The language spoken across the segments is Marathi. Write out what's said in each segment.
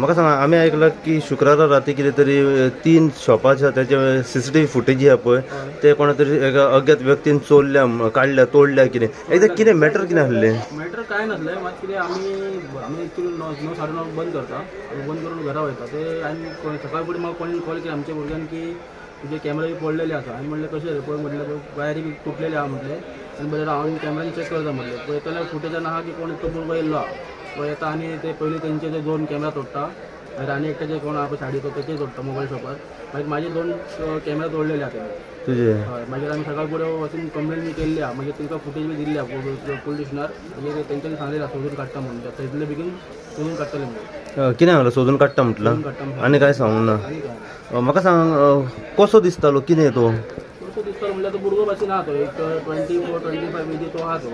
म्हाका सांगा, आम्ही ऐकलं की शुक्रारा राती कितें तरी 3 शॉपाच्या त्याचे CCTV फुटेज हा पळय ते कोणा तरी एका अज्ञात व्यक्तीन चोरल्या, काढल्या, तोडल्या कितें एकदा कितें मॅटर कितें आसलें? मॅटर काय नसलें, मात कितें आमी एक्चुअली 9 साडे 9 बंद करता, बंद करून घरा वयता. ते आनी सकाळी फुडें म्हाका कोणी कॉल केला आमच्या भुरग्यान की तुजे कॅमेरा बी पडलेले आसा. आनी म्हणलें कशें रे पळय, म्हटलें वायरी बी तुटलेली आहा म्हटलें. आनी बरें हांव कॅमेरान चॅक करता म्हटलें. पळयताल्यार फुटेजान आहा की कोण एकटो भुरगो येयल्लो आहा. तो येता आनी ते पयलीं तेंचे ते 2 कॅमेरा तोडटा, आनी एकट्याचे कोण आहा पळय साडीचो तेचेय तोडटा मोबायल शॉपार. मागीर म्हाजे 2 कॅमेरा तोडलेले आहा तेणे तुझे. हय. मागीर आमी सकाळ फुडें वचून कंप्लेन बी केल्ली आहा. मागीर तांकां फुटेज बी दिल्ली आहा पुलीस स्टेशनार. मागीर तेंच्यांनी सांगलेलें आहा सोदून काडटा म्हणून. थंयतले बेगीन सोदून काडटले म्हणून. कितें सांगलें सोदून काडटा म्हटलं आनी काय सांगूंक ना. म्हाका सांग, कसो दिसतालो, कितें तो कसो दिसतालो म्हणल्यार तो भुरगो भाशेन आहा तो, एक 24-25 एजी तो आहा तो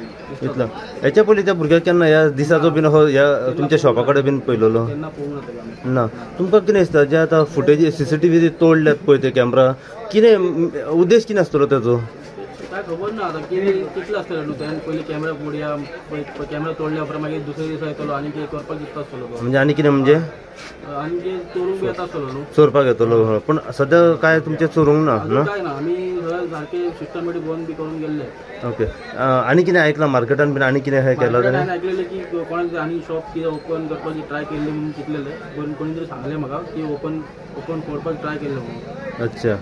इतलो. हेच्या पयलीं त्या भुरग्याक केन्ना ह्या दिसाचो बीन ह्या तुमच्या शॉपा कडेन बीन पयलोलो तेन्ना पळोवंक ना तेका. ना? तुमकां कितें दिसता जे आतां फुटेज CCTV तोडल्यात पळय ते कॅमेरा, कितें उद्देश कितें आसतलो तेजो? काय खबर ना आता कितलं आसतलें न्हू. त्यान पयलीं कॅमेरा मोडया, कॅमेरा तोडल्या उपरांत मागीर दुसऱ्या दिसा येतलो आनी कितें करपाक दिसता आसतलो तो. म्हणजे आनी कितें म्हणजे आनी कितें चोरूंक बी येता आसतलो न्हू. चोरपाक येतलो. पण सद्या काय तुमचें चोरूंक ना? काय ना, आमी सारके सिस्टमॅटीक बंद बी करून गेल्ले. ओके. आनी कितें आयकलां मार्केटान बीन, आनी कितें केलां ताणें? हांवें आयकलेलें की कोणाक आनी शॉप कितें ओपन करपाची ट्राय केल्ली म्हणून चिंतलेलें. कोणी तरी सांगलें म्हाका की ओपन करपाक ट्राय केल्लें म्हणून. अच्छा.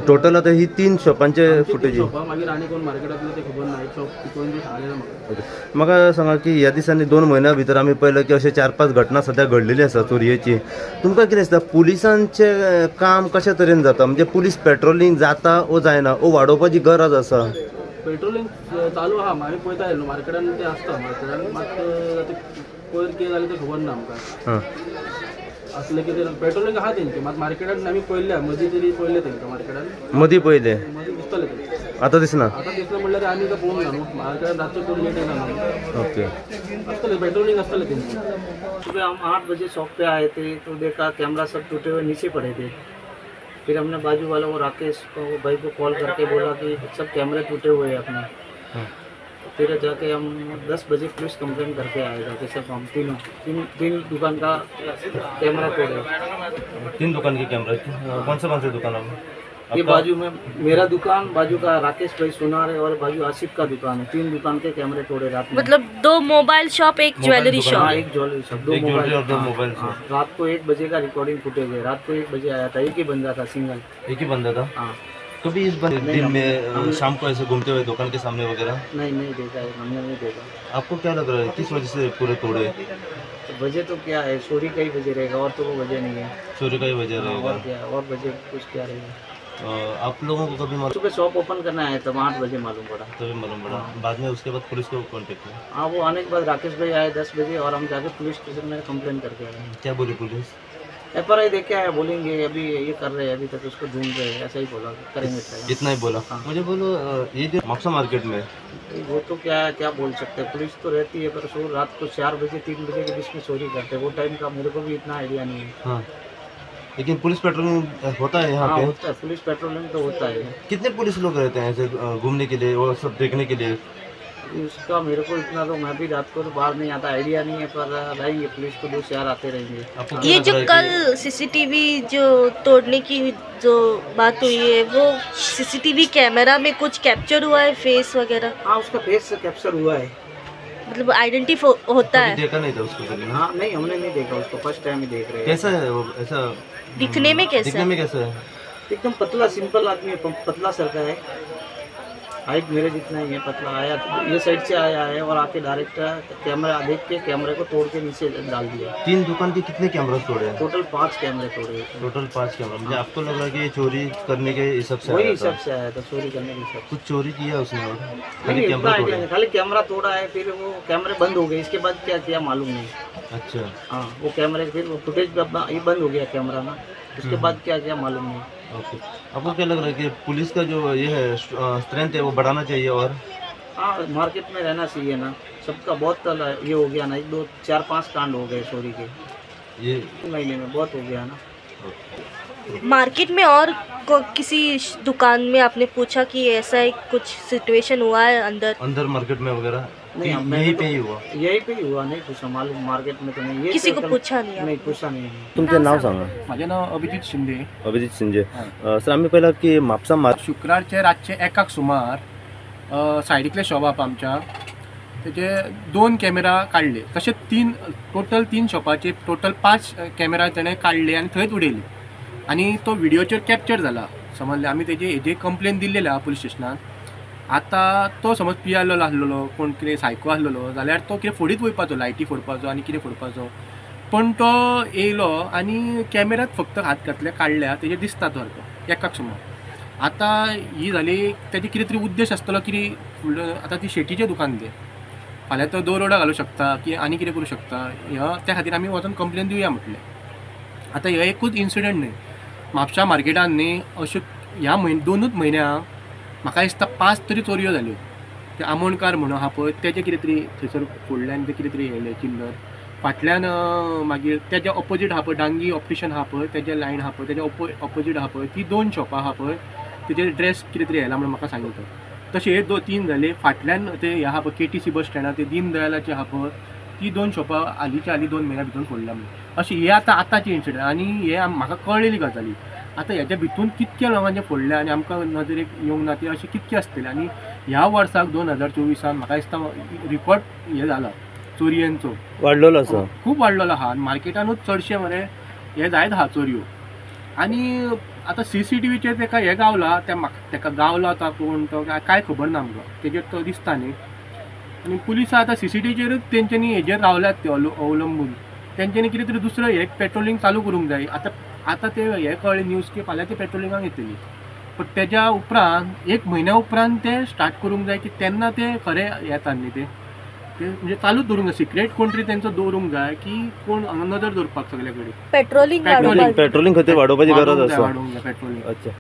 टोटल आतां ही 3 शॉपांचे फुटेज. मागीर आनी कोण मार्केटांतले ते खबर ना. एक शॉप कोणी तरी सांगलेलें म्हाका. म्हाका सांगा की ह्या दिसांनी 2 म्हयन्या भितर आमी पळयलें की अशे 4-5 घटना सद्या घडलेली आसा चोरयेची. तुमकां कितें दिसता पुलिसांचें काम कशा तरेन जाता? म्हणजे पुलीस पेट्रोलिंग जाता ओ जायना, ओ वाडोवपाची गरज आसा? पेट्रोलिंग चालू आहा. हांवें पळयता न्हू मार्केटान ते आसता. मार्केटान मात पयर कितें जालें तें खबर ना आमकां. असलें कितें पेट्रोलिंग आहा तेंचे. मात मार्केटान आमी पळयल्या मदीं तरी पळयलें तेंकां मार्केटान. मदीं पळयलें? मदीं दिसतलें ते. आतां दिसना? आतां दिसलें म्हणल्यार आमी तो पळोवंक ना न्हू. मार्केटान रातचें कोण लेट येना न्हू. ओके. असतलें पेट्रोलिंग असतलें तेंचे. सुबह हम 8 बजे शॉप पे आए थे तो देखा कैमरा सब टूटे हुए नीचे पड़े थे. फिर हमने बाजू वालों को राकेश को भाई को कॉल करके बोला कि सब कैमरे टूटे हुए हैं अपने. फिर जाके हम 10 बजे पुलिस कंप्लेन करके आए जाके सब हम तीन दुकान का कैमरा तोड़े. 3 दुकान के कैमरा? कौन से दुकान है? ये बाजू में मेरा दुकान, बाजू का राकेश भाई सुनार है और बाजू आसिफ का दुकान है. 3 दुकान के कैमरे तोड़े रात में. मतलब 2 मोबाइल शॉप, 1 ज्वेलरी शॉप. एक ज्वेलरी शॉप, 2 मोबाइल शॉप. रात को 1 बजे का रिकॉर्डिंग फुटेज है. रात को 1 बजे आया था. एक ही बंदा था, सिंगल. एक ही बंदा था? हाँ. कभी इस दिन में शाम को ऐसे घूमते हुए दुकान के सामने वगैरह? नहीं देखा है, हमने नहीं देखा. आपको क्या लग रहा है किस वजह से पूरे तोड़े? वजह तो क्या है, चोरी का ही वजह रहेगा और तो वो वजह नहीं है. चोरी का ही वजह रहेगा. और क्या, और वजह कुछ क्या रहेगा? आप लोगों को कभी सुबह शॉप ओपन करना है तब 8 बजे मालूम पड़ा. तभी मालूम पड़ा? बाद में उसके बाद पुलिस को कॉन्टेक्ट किया? हाँ, वो आने के बाद राकेश भाई आए 10 बजे और हम जाके पुलिस स्टेशन में कंप्लेन करके आए. क्या बोली पुलिस? FRI देख के आया. बोलेंगे अभी ये कर रहे हैं, अभी तक उसको ढूंढ रहे हैं, ऐसा ही बोला. करेंगे इतना ही बोला? हाँ. मुझे बोलो ये जो मक्सा मार्केट में वो तो क्या बोल सकते हैं. पुलिस तो रहती है पर सो रात को 4 बजे 3 बजे के बीच में चोरी करते हैं. वो टाइम का मेरे को भी इतना आइडिया नहीं है. हाँ. लेकिन पुलिस पेट्रोलिंग होता है यहाँ पे? होता है, पुलिस पेट्रोलिंग तो होता है. कितने पुलिस लोग रहते हैं ऐसे घूमने के लिए और सब देखने के लिए? उसका मेरे को इतना तो मैं भी रात को तो बाहर नहीं आता, आइडिया नहीं है, पर रहेंगे पुलिस को 2 शहर आते रहेंगे। आपको क्या ये लग जो रहा है कल सीसीटीवी जो तोड़ने की जो बात हुई है, वो सीसीटीवी कैमरा में कुछ कैप्चर हुआ है, फेस वगैरह, हाँ उसका फेस कैप्चर हुआ है। मतलब आइडेंटिफाई होता कभी है? देखा नहीं था उसको कभी? हाँ नहीं, हमने नहीं देखा उसको, फर्स्ट टाइम ही देख रहे हैं। कैसा है वो? ऐसा दिखने में कैसा दिखने है? में कैसा है? एकदम पतला सिंपल आदमी है, पतला सर का है, हाइट मेरे जितना ही है, पतला आया ये साइड से आया है और आके डायरेक्ट कैमरा देख के कैमरे को तोड़ के नीचे डाल दिया। 3 दुकान के कितने कैमरा तोड़े हैं? टोटल 5 कैमरे तोड़े। Total 5 camera. मुझे आपको लग रहा है कि ये चोरी करने के हिसाब से वही आया हिसाब था? से आया था, चोरी करने के हिसाब कुछ चोरी किया उसने और से। खाली नहीं इतना कैमरा आइडिया तोड़े? नहीं, खाली कैमरा तोड़ा है, फिर वो कैमरे बंद हो गए, इसके बाद क्या किया मालूम नहीं। अच्छा। हाँ वो कैमरे फिर वो फुटेज ये बंद हो गया कैमरा ना, उसके बाद क्या किया मालूम नहीं। ओके, आपको क्या लग रहा है कि पुलिस का जो ये है स्ट्रेंथ है वो बढ़ाना चाहिए? और हाँ मार्केट में रहना चाहिए ना, सबका बहुत ये हो गया ना, 1 2 4 5 कांड हो गए चोरी के ये महीने में, बहुत हो गया ना। मार्केट में और किसी दुकान में आपने पूछा कि ऐसा एक कुछ सिचुएशन हुआ है अंदर मार्केट में वगैरह? नहीं हम यहीं पे ही हुआ? यही पे ही हुआ, नहीं पूछा मालूम, मार्केट में तो नहीं, ये किसी तो को पूछा नहीं नहीं पूछा नहीं। तुमचं नाव सांगा. माझे नाव अभिजित शिंदे. अभिजित शिंदे. सर आम्ही पहिला की म्हापसा शुक्रारचे रातचे 1 सुमार सायडीतले शॉप आहा आमच्या, तेजे 2 कॅमेरा काडले, तशें टोटल 3 शॉपाचे टोटल 5 कॅमेरा तेणें काडले आनी थंयच उडयले आनी तो व्हिडिओचेर कॅप्चर जाला. समजले आमी हेजे कंप्लेन दिल्लेली आहा पुलीस स्टेशनान. आतां तो समज पियाल्लो आसलेलो, कोण कितें सायको आसलेलो जाल्यार तो कितें फोडीत वयपाचो, लायटी फोडपाचो आनी कितें फोडपाचो, पण तो येयलो आनी कॅमेरात फक्त हात घातले, काडल्या, तेजे दिसता तो सारको 1 सुमार. आतां ही जाली तेजे कितें तरी उद्देश आसतलो, कितें फुडलो. आतां ती शेटीचें दुकान तें, फाल्यां तो दरोडा घालूं शकता की आनी कितें करूं शकता, त्या खातीर आमी वचून कंप्लेन दिवया म्हटलें. आतां हो एकूच इन्सिडंट न्ही, म्हापशा मार्केटान न्ही अश्यो ह्या 2 म्हयन्याक म्हाका दिसता 5 तरी चोरयो जाल्यो. ते आमोणकार म्हणून आहा पळय तेजे कितें तरी थंयसर फुडल्यान ते कितें तरी येयले चिल्लर. फाटल्यान मागीर तेज्या ऑपोजीट आहा पळय डांगी ऑप्टिशन आहा पळय, तेजे लायन आहा पळय, तेज्या ऑपोजीट आहा पळय, ती 2 शॉपां आहा पळय, तेजे ड्रेस कितें तरी येयला म्हणून म्हाका सांगितलो. तशें हे 3 जाले. फाटल्यान ते हे आहा पळय KTC बस स्टँडार ते दीन दयालाचे आहा पळय, ती 2 शॉपां हालींच्या हालीं 2 म्हयन्या भितर फोडल्या म्हणून. अशें हे आतांचे इन्सिडंट आनी हे म्हाका कळलेली गजाली. आतां हेच्या भितून कितके लोकांचे फोडले आनी आमकां नदरेक येवंक ना ते अशें कितके आसतले. आनी ह्या वर्साक 2024 म्हाका दिसता रिकॉर्ड हे जाला चोरयांचो, वाडलेलो आसा, खूब वाडलेलो आहा. मार्केटानूच चडशे मरे हे जायत आहा चोरयो. आनी आतां CCTVचेर तेका हे गावला, तेका गावला आतां कोण तो काय खबर ना आमकां, तेजेर तो दिसता न्ही. आनी पुलिसां आतां CCTVचेरूच तेंच्यांनी हेजेर रावल्यात ते अवलंबून. तेंच्यांनी कितें तरी दुसरं हे पेट्रोलिंग चालू करूंक जाय. आतां ते हे कळ्ळें न्यूज की फाल्यां ते पेट्रोलिंगाक येतली, पण तेज्या उपरांत 1 म्हयन्या उपरांत ते स्टार्ट करूंक जाय की तेन्ना ते खरें येतात न्ही ते म्हणजे चालूच दवरूंक जाय. सिक्रेट कोण तरी तेंचो दवरूंक जाय की कोण हांगा नजर दवरपाक सगळे कडेन. पेट्रोलिंग पेट्रोलिंग खातीर वाडोवपाची गरज आसा. वाडोवंक जाय पेट्रोलिंग. अच्छा.